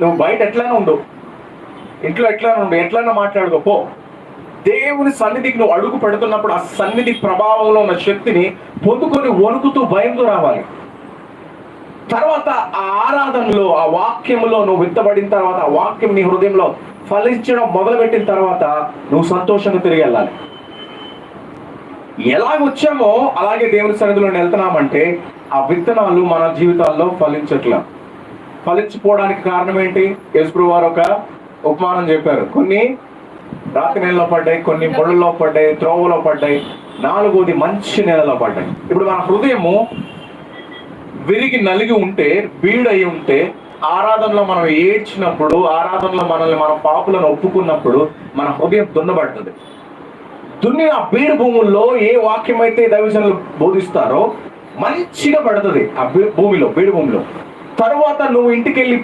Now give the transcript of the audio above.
నువ్వు బయట ఎట్లైనా ఉండు, ఇంట్లో ఎట్లైనా ఉండు, ఎట్లైనా మాట్లాడుకో పో. దేవుని సన్నిధికి నువ్వు అడుగు పెడుతున్నప్పుడు ఆ సన్నిధి ప్రభావంలో ఉన్న శక్తిని పొందుకొని వణుకుతూ భయంతో రావాలి. తర్వాత ఆ ఆరాధనలో, ఆ వాక్యంలో నువ్వు విత్తబడిన తర్వాత, ఆ వాక్యం నీ హృదయంలో ఫలించడం మొదలుపెట్టిన తర్వాత నువ్వు సంతోషంగా తిరిగి వెళ్ళాలి. ఎలాగొచ్చామో అలాగే దేవుని సన్నిధిలో వెళ్తున్నామంటే ఆ విత్తనాలు మన జీవితాల్లో ఫలించిపోవడానికి కారణం ఏంటి? యేసుప్రభువు వారు ఒక ఉపమానం చెప్పారు. కొన్ని రాతి నేలలో పడ్డాయి, కొన్ని ముళ్ళలో పడ్డాయి, త్రోవలో పడ్డాయి, 4వది మంచి నేలలో పడ్డాయి. ఇప్పుడు మన హృదయము విరిగి నలిగి ఉంటే, బీడయి ఉంటే, ఆరాధనలో మనం ఏడ్చినప్పుడు, ఆరాధనలో మనల్ని మనం పాపులను ఒప్పుకున్నప్పుడు మన హృదయం దున్నబడుతుంది. దున్ని ఆ బీడు భూముల్లో ఏ వాక్యం అయితే దైవజనులు బోధిస్తారో మంచిగా పడుతుంది ఆ బీడు భూమిలో. తర్వాత నువ్వు ఇంటికి వెళ్ళి